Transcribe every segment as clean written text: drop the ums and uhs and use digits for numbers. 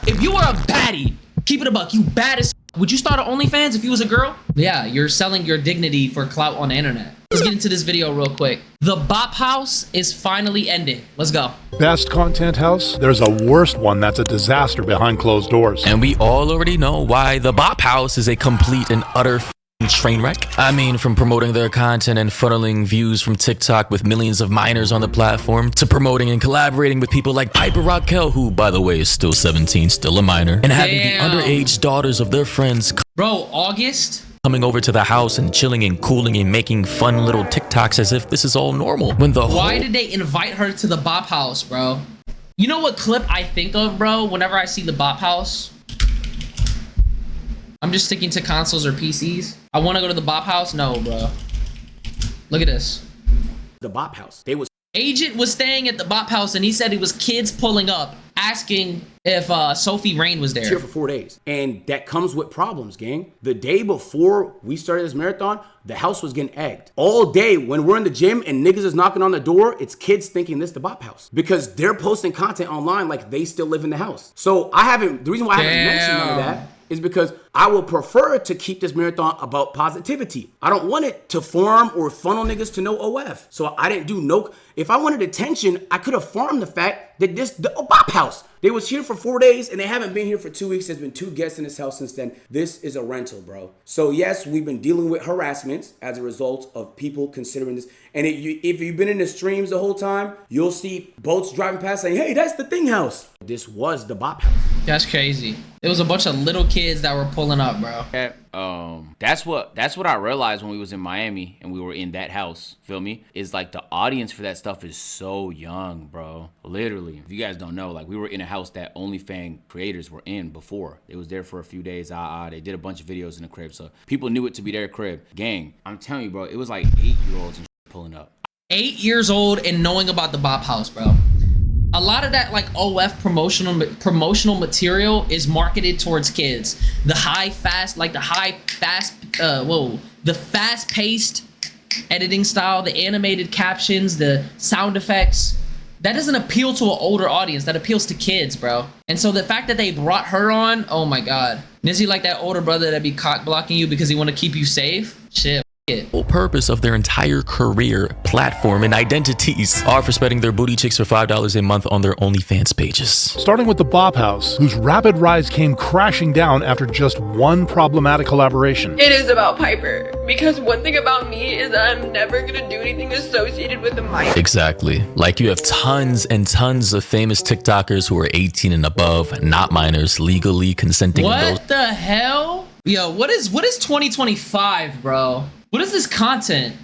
If you were a baddie, keep it a buck, you bad as would you start an OnlyFans if you was a girl? Yeah, you're selling your dignity for clout on the internet. Let's get into this video real quick. The Bop House is finally ending. Let's go. Best content house? There's a worst one that's a disaster behind closed doors. And we all already know why the Bop House is a complete and utter train wreck. I mean, from promoting their content and funneling views from TikTok with millions of minors on the platform, to promoting and collaborating with people like Piper Raquel, who, by the way, is still 17, still a minor, and having the underage daughters of their friends August coming over to the house and chilling and cooling and making fun little TikToks as if this is all normal. When the Why did they invite her to the Bop House, bro? You know what clip I think of, bro, whenever I see the Bop House? I'm just sticking to consoles or PCs. I want to go to the Bop House. No, bro. Look at this. The Bop House. Agent was staying at the Bop House and he said it was kids pulling up asking if Sophie Rain was there. Here for 4 days. And that comes with problems, gang. The day before we started this marathon, the house was getting egged. All day when we're in the gym and niggas is knocking on the door, it's kids thinking this the Bop House. Because they're posting content online like they still live in the house. So the reason why I haven't mentioned none of that is because I will prefer to keep this marathon about positivity. I don't want it to farm or funnel niggas to no OF. So I didn't do no. If I wanted attention, I could have farmed the fact that the Bop House. They was here for 4 days and they haven't been here for 2 weeks. There's been 2 guests in this house since then. This is a rental, bro. So yes, we've been dealing with harassment as a result of people considering this. And if you've been in the streams the whole time, you'll see boats driving past saying, hey, that's the thing house. This was the Bop House. That's crazy. It was a bunch of little kids that were pulling up, bro. That's what I realized when we was in Miami and we were in that house. Feel me? Is like the audience for that stuff is so young, bro. Literally. If you guys don't know, like we were in a house that OnlyFans creators were in before. It was there for a few days. They did a bunch of videos in the crib, so people knew it to be their crib. Gang, I'm telling you, bro, it was like 8-year-olds and pulling up. 8 years old and knowing about the Bop House, bro. A lot of that like OF promotional material is marketed towards kids. The fast-paced editing style, the animated captions, the sound effects, that doesn't appeal to an older audience. That appeals to kids, bro. And so the fact that they brought her on, oh my God. Nizzy like that older brother that be cock blocking you because he want to keep you safe? Shit. The whole purpose of their entire career, platform, and identities are for spreading their booty chicks for $5 a month on their OnlyFans pages. Starting with the Bop House, whose rapid rise came crashing down after just one problematic collaboration. It is about Piper, because one thing about me is that I'm never gonna do anything associated with a minor. Exactly. Like you have tons and tons of famous TikTokers who are 18 and above, not minors, legally consenting. What the hell? Yo, what is 2025, bro? What is this content?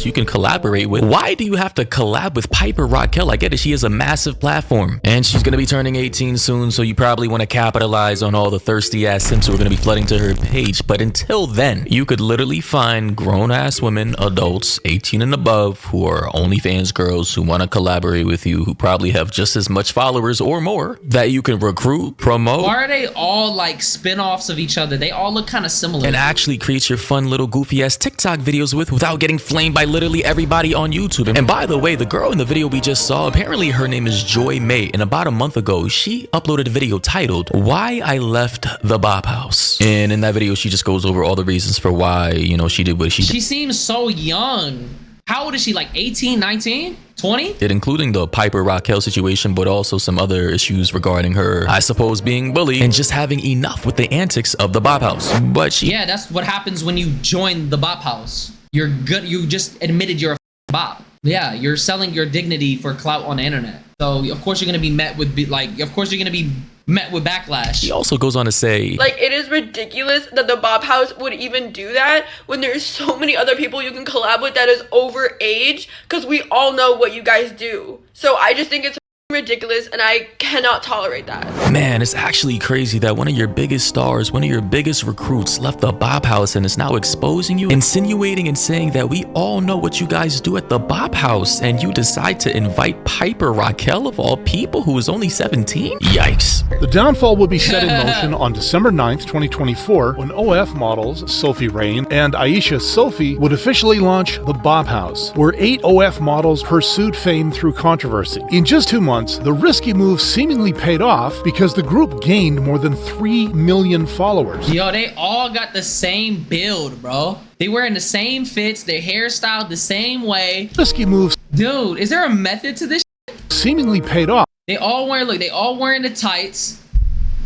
You can collaborate with. Why do you have to collab with Piper Raquel? I get it, she has a massive platform and she's gonna be turning 18 soon, so you probably want to capitalize on all the thirsty ass simps who are gonna be flooding to her page. But until then, you could literally find grown ass women, adults 18 and above, who are OnlyFans girls who want to collaborate with you, who probably have just as much followers or more, that you can recruit, promote. Why are they all like spin-offs of each other? They all look kind of similar. And actually create your fun little goofy ass TikTok videos with without getting flamed by literally everybody on YouTube. And by the way, the girl in the video we just saw, apparently her name is Joy May, and about a month ago she uploaded a video titled Why I Left the Bop House. And in that video she just goes over all the reasons for why, you know, she did what she did. She seems so young. How old is she? Like 18, 19, 20? Including the Piper Raquel situation, but also some other issues regarding her, I suppose, being bullied and just having enough with the antics of the Bop House. But yeah, that's what happens when you join the Bop House. You're good. You just admitted you're a bop. Yeah, you're selling your dignity for clout on the internet. So of course you're gonna be met with backlash. He also goes on to say, like, it is ridiculous that the Bop House would even do that when there's so many other people you can collab with that is over age, because we all know what you guys do. So I just think it's ridiculous and I cannot tolerate that. Man, it's actually crazy that one of your biggest stars, one of your biggest recruits left the Bop House and is now exposing you, insinuating and saying that we all know what you guys do at the Bop House, and you decide to invite Piper Raquel of all people, who is only 17? Yikes. The downfall will be set in motion on December 9th, 2024, when OF models Sophie Rain and Aisha Sophie would officially launch the Bop House, where 8 OF models pursued fame through controversy. In just 2 months, months, the risky move seemingly paid off because the group gained more than 3 million followers. Yo, they all got the same build, bro. They wearing the same fits, their hairstyle the same way. Risky moves Dude, is there a method to this? seemingly paid off. They all wearing the tights,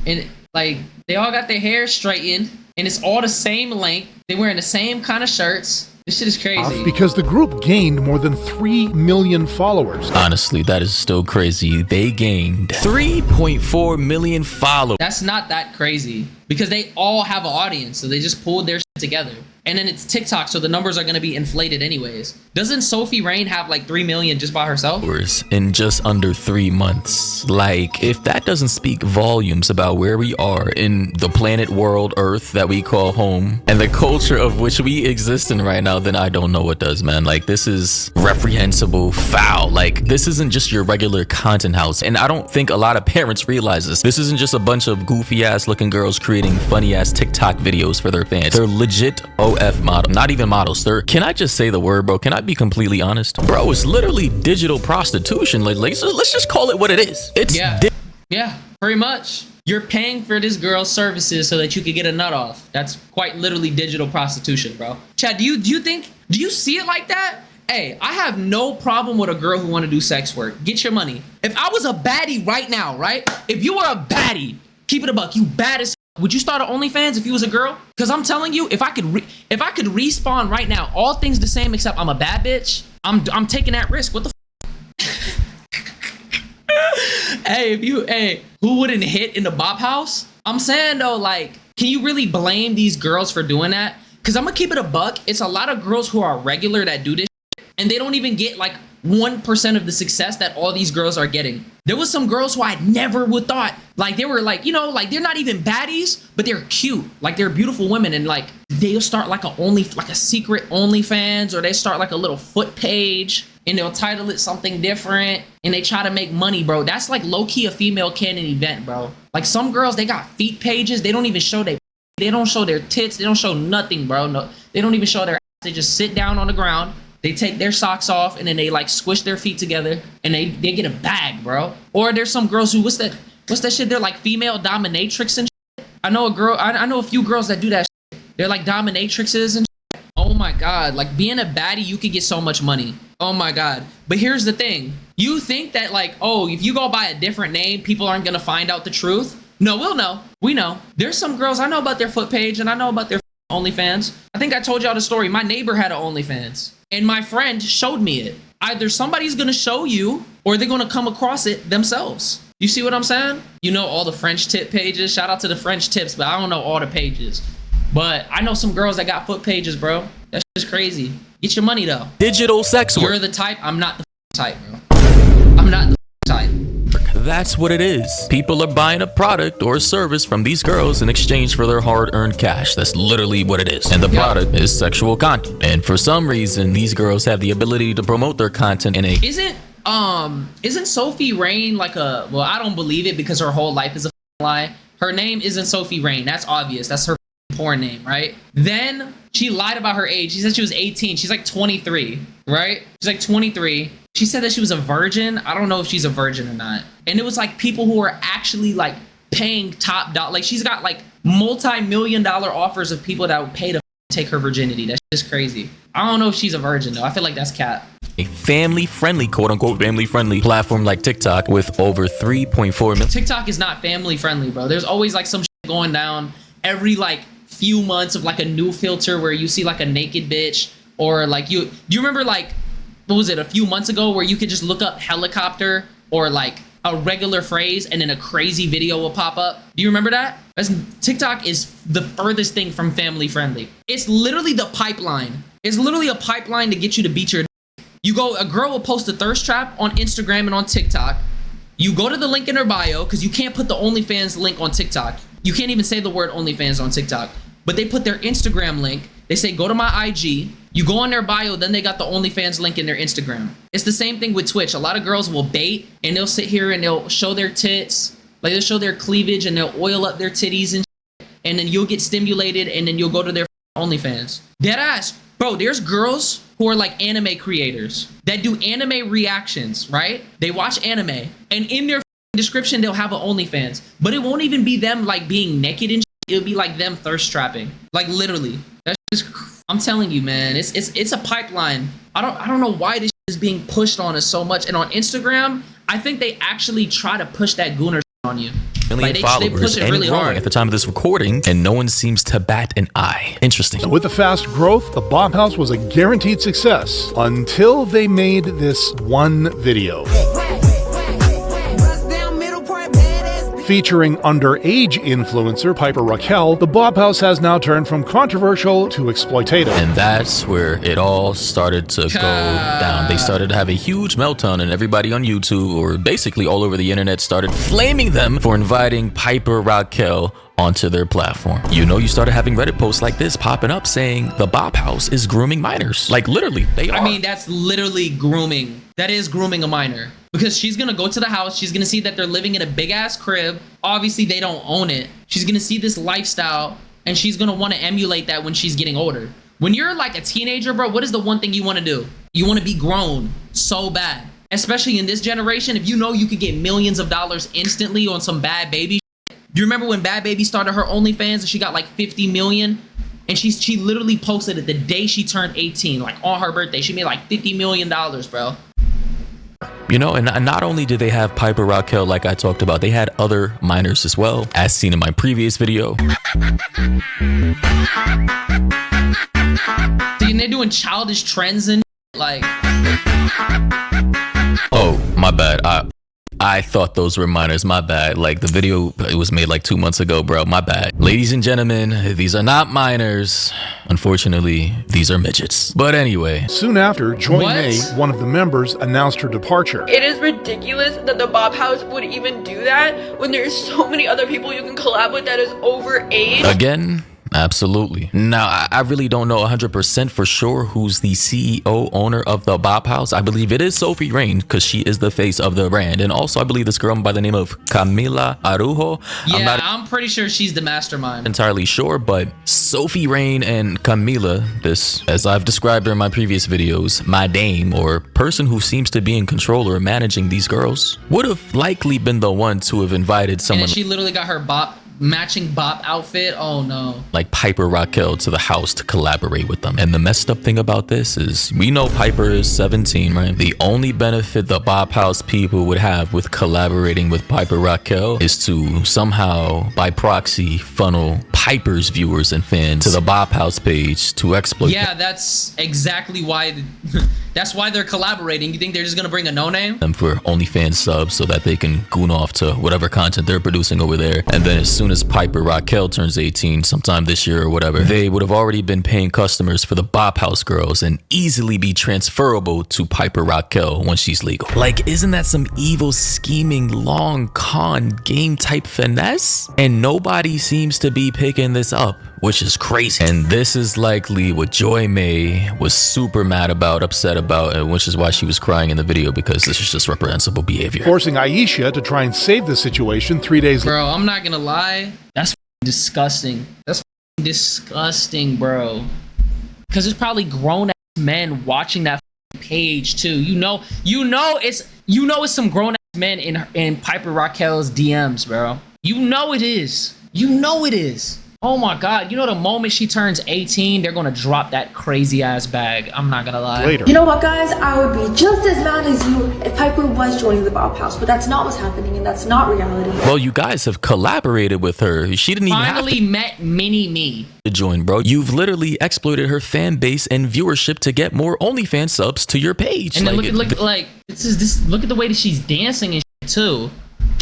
and like they all got their hair straightened, and it's all the same length. They wearing the same kind of shirts. This shit is crazy. Because the group gained more than 3 million followers. Honestly, that is still crazy. They gained 3.4 million followers. That's not that crazy because they all have an audience, so they just pulled their shit together. And then it's TikTok, so the numbers are gonna be inflated anyways. Doesn't Sophie Rain have like 3 million just by herself? In just under 3 months. Like, if that doesn't speak volumes about where we are in the planet world Earth that we call home and the culture of which we exist in right now, then I don't know what does, man. Like, this is reprehensible, foul. Like, this isn't just your regular content house. And I don't think a lot of parents realize this. This isn't just a bunch of goofy ass looking girls creating funny ass TikTok videos for their fans. They're legit OF model, not even models. Can I just say the word, bro? Can I be completely honest? Bro, it's literally digital prostitution. Like, let's just call it what it is. It's yeah, pretty much. You're paying for this girl's services so that you could get a nut off. That's quite literally digital prostitution, bro. Chad, do you see it like that? Hey, I have no problem with a girl who want to do sex work. Get your money. If I was a baddie right now, right? If you were a baddie, keep it a buck, you bad as would you start an OnlyFans if you was a girl? Because I'm telling you, if I could respawn right now, all things the same except I'm a bad bitch, I'm taking that risk. What the Hey, who wouldn't hit in the bop house? I'm saying though, like, can you really blame these girls for doing that? Because I'm gonna keep it a buck. It's a lot of girls who are regular that do this shit, and they don't even get like 1% of the success that all these girls are getting. There was some girls who I never would thought, like they were like, you know, like they're not even baddies, but they're cute. Like they're beautiful women, and like they'll start like a secret OnlyFans, or they start like a little foot page and they'll title it something different and they try to make money, bro. That's like low-key a female canon event, bro. Like some girls, they got feet pages. They don't even show they don't show their tits. They don't show nothing, bro. No, they don't even show their ass. They just sit down on the ground. They take their socks off and then they like squish their feet together and they get a bag, bro. Or there's some girls who, what's that shit? They're like female dominatrix and shit. I know a few girls that do that shit. They're like dominatrixes and shit. Oh my God. Like being a baddie, you could get so much money. Oh my God. But here's the thing. You think that like, oh, if you go by a different name, people aren't going to find out the truth? No, we'll know. We know. There's some girls, I know about their foot page and I know about their OnlyFans. I think I told y'all the story. My neighbor had an OnlyFans and my friend showed me it. Either somebody's going to show you or they're going to come across it themselves. You see what I'm saying? You know all the French tip pages. Shout out to the French tips, but I don't know all the pages. But I know some girls that got foot pages, bro. That's just crazy. Get your money though. Digital sex work. You're the type. I'm not the type, bro. I'm not the type. That's what it is. People are buying a product or a service from these girls in exchange for their hard-earned cash. That's literally what it is. And the product is sexual content. And for some reason, these girls have the ability to promote their content in a... Isn't Sophie Rain like a... Well, I don't believe it because her whole life is a lie. Her name isn't Sophie Rain. That's obvious. That's her porn name, right? Then she lied about her age. She said she was 18. She's like 23, right? She's like 23. She said that she was a virgin. I don't know if she's a virgin or not. And it was like people who are actually like paying top dollar. Like she's got like multi-million-dollar offers of people that would pay to take her virginity. That's just crazy. I don't know if she's a virgin though. I feel like that's cap. A family-friendly, quote-unquote family-friendly platform like TikTok with over 3.4 million. TikTok is not family-friendly, bro. There's always like some shit going down every like few months of like a new filter where you see like a naked bitch, or like do you remember like, what was it, a few months ago where you could just look up helicopter or like a regular phrase and then a crazy video will pop up? Do you remember that? TikTok is the furthest thing from family friendly. It's literally the pipeline. It's literally a pipeline to get you to beat your a girl will post a thirst trap on Instagram and on TikTok. You go to the link in her bio, because you can't put the OnlyFans link on TikTok. You can't even say the word OnlyFans on TikTok. But they put their Instagram link. They say, go to my IG. You go on their bio, then they got the OnlyFans link in their Instagram. It's the same thing with Twitch. A lot of girls will bait, and they'll sit here and they'll show their tits. Like they'll show their cleavage, and they'll oil up their titties and shit, and then you'll get stimulated, and then you'll go to their OnlyFans. Deadass. Bro, there's girls who are like anime creators that do anime reactions, right? They watch anime, and in their description they'll have an OnlyFans, but it won't even be them like being naked and shit. It'll be like them thirst trapping, like literally. That's just, I'm telling you, man, it's a pipeline. I don't know why this is being pushed on us so much. And on Instagram, I think they actually try to push that gooner on you. Million Like, they followers push it and really growing hard. at the time of this recording, and no one seems to bat an eye. Interesting. With the fast growth, the Bob House was a guaranteed success until they made this one video. Featuring underage influencer Piper Raquel, the Bob House has now turned from controversial to exploitative. And that's where it all started to go down. They started to have a huge meltdown, and everybody on YouTube, or basically all over the internet, started flaming them for inviting Piper Raquel onto their platform. You know, you started having Reddit posts like this popping up saying the Bob House is grooming minors. Like literally, they are. I mean, that's literally grooming. That is grooming a minor, because she's gonna go to the house. She's gonna see that they're living in a big ass crib. Obviously, they don't own it. She's gonna see this lifestyle, and she's gonna want to emulate that when she's getting older. When you're like a teenager, bro, what is the one thing you want to do? You want to be grown so bad, especially in this generation. If you know you could get millions of dollars instantly on some Bad Baby. Do you remember when Bad Baby started her OnlyFans and she got like 50 million? And she literally posted it the day she turned 18, like on her birthday. She made like $50 million, bro. You know, and not only did they have Piper Raquel, like I talked about, they had other minors as well, as seen in my previous video. See, and they're doing childish trends and like. Oh, my bad. I thought those were minors. My bad. Like the video, it was made like 2 months ago, bro. My bad. Ladies and gentlemen, these are not minors. Unfortunately, these are midgets. But anyway. Soon after, Joy What? May, one of the members, announced her departure. It is ridiculous that the Bob House would even do that when there's so many other people you can collab with that is overage. Again, absolutely. Now, I really don't know 100% for sure who's the CEO owner of the Bob House. I believe it is Sophie Rain, because she is the face of the brand. And also, I believe this girl by the name of Camila Arujo. Yeah, I'm pretty sure she's the mastermind. Entirely sure, but Sophie Rain and Camila, this, as I've described her in my previous videos, my dame, or person who seems to be in control or managing these girls, would have likely been the one to have invited someone And she literally got her matching bop outfit. Oh no. like Piper Raquel to the house to collaborate with them. And the messed up thing about this is, we know Piper is 17, right? The only benefit the Bob House people would have with collaborating with Piper Raquel is to somehow, by proxy, funnel Piper's viewers and fans to the Bob House page to exploit Yeah, that's exactly why. That's why they're collaborating. You think they're just gonna bring a no-name? them for OnlyFans subs so that they can goon off to whatever content they're producing over there. And then as soon as Piper Raquel turns 18 sometime this year or whatever, they would have already been paying customers for the Bob House girls and easily be transferable to Piper Raquel when she's legal. Like, isn't that some evil scheming long con game type finesse? And nobody seems to be picking this up, which is crazy. And this is likely what Joy May was super mad about, upset about, and which is why she was crying in the video, because this is just reprehensible behavior. Forcing Aisha to try and save the situation 3 days later. Bro, I'm not gonna lie. That's disgusting. That's disgusting, bro. Because there's probably grown ass men watching that page too. You know it's some grown ass men in Piper Raquel's DMs, bro. You know it is. You know it is. Oh my God. You know the moment she turns 18, they're gonna drop that crazy ass bag. I'm not gonna lie. Later. You know what, guys? I would be just as mad as you if Piper was joining the Bob House, but that's not what's happening, and that's not reality. Well, you guys have collaborated with her. She didn't even Finally have met Mini Me. to join, bro. You've literally exploited her fan base and viewership to get more OnlyFans subs to your page. And then Like, look at the way that she's dancing and shit too.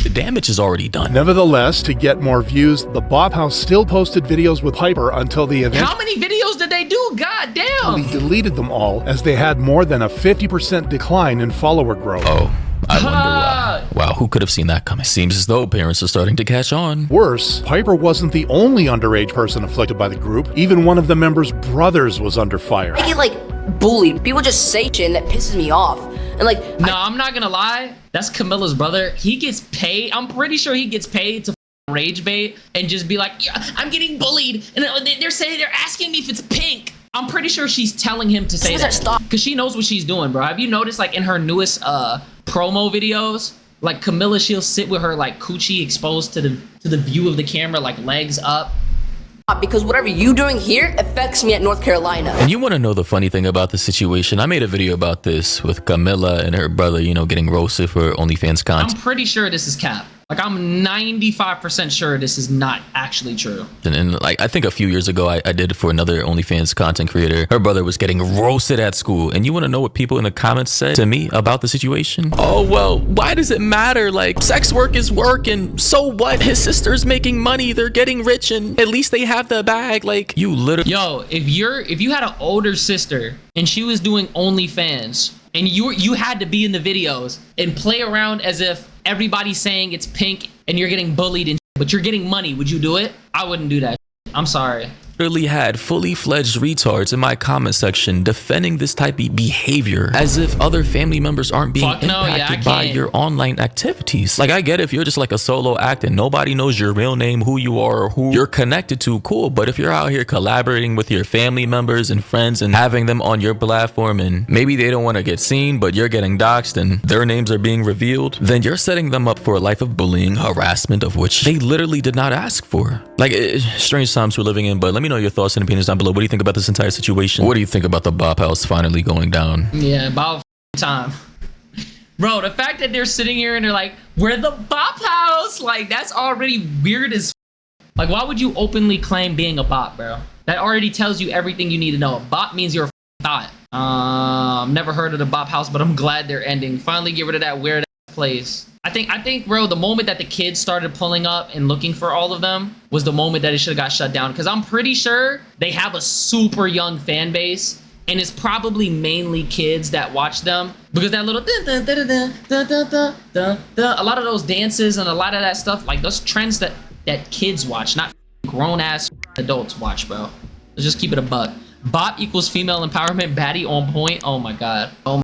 the damage is already done. Nevertheless, to get more views, the Bob House still posted videos with Piper until they How many videos did they do? God damn. deleted them all, as they had more than a 50% decline in follower growth. Oh, I wonder why. Wow, who could have seen that coming? Seems as though parents are starting to catch on. Worse, Piper wasn't the only underage person afflicted by the group. Even one of the members' brothers was under fire. I get like bullied. People just say shit and that pisses me off. And like, No, I'm not gonna lie. That's Camilla's brother. He gets paid. I'm pretty sure he gets paid to rage bait and just be like, yeah, I'm getting bullied. And they're saying, they're asking me if it's pink. I'm pretty sure she's telling him to say that. Stop. Because she knows what she's doing, bro. Have you noticed, like, in her newest promo videos, like, Camilla, she'll sit with her, like, coochie exposed to the view of the camera, like, legs up. Because whatever you doing here affects me at North Carolina. And you want to know the funny thing about the situation? I made a video about this with Camilla and her brother, you know, getting roasted for OnlyFans content. I'm pretty sure this is cap. Like, I'm 95% sure this is not actually true. And like, I think a few years ago, I did it for another OnlyFans content creator. Her brother was getting roasted at school. And you want to know what people in the comments said to me about the situation? Oh, well, why does it matter? Like, sex work is work, and so what? His sister's making money. They're getting rich, and at least they have the bag. Like, you literally... Yo, if you had an older sister and she was doing OnlyFans, and you had to be in the videos and play around as if everybody's saying it's pink and you're getting bullied and but you're getting money, would you do it? I wouldn't do that. I'm sorry. Literally had fully fledged retards in my comment section defending this type of behavior as if other family members aren't being impacted by your online activities. Like, I get if you're just like a solo act and nobody knows your real name, who you are, or who you're connected to, cool. But if you're out here collaborating with your family members and friends and having them on your platform and maybe they don't want to get seen, but you're getting doxxed and their names are being revealed, then you're setting them up for a life of bullying, harassment, of which they literally did not ask for. Like, strange times we're living in, but let me know your thoughts and opinions down below. What do you think about this entire situation? What do you think about the Bop House finally going down? Yeah, about time. Bro, the fact that they're sitting here and they're like, we're the Bop House, like, that's already weird as like, why would you openly claim being a bop, bro? That already tells you everything you need to know. A bop means you're a thought. Never heard of the Bop House, but I'm glad they're ending. Finally get rid of that weird place. I think, bro, the moment that the kids started pulling up and looking for all of them was the moment that it should have got shut down. Because I'm pretty sure they have a super young fan base, and it's probably mainly kids that watch them. Because that little a lot of those dances and a lot of that stuff, like those trends that kids watch, not grown ass adults watch, bro. Let's just keep it a buck. Bop equals female empowerment, baddie on point. Oh my god. Oh my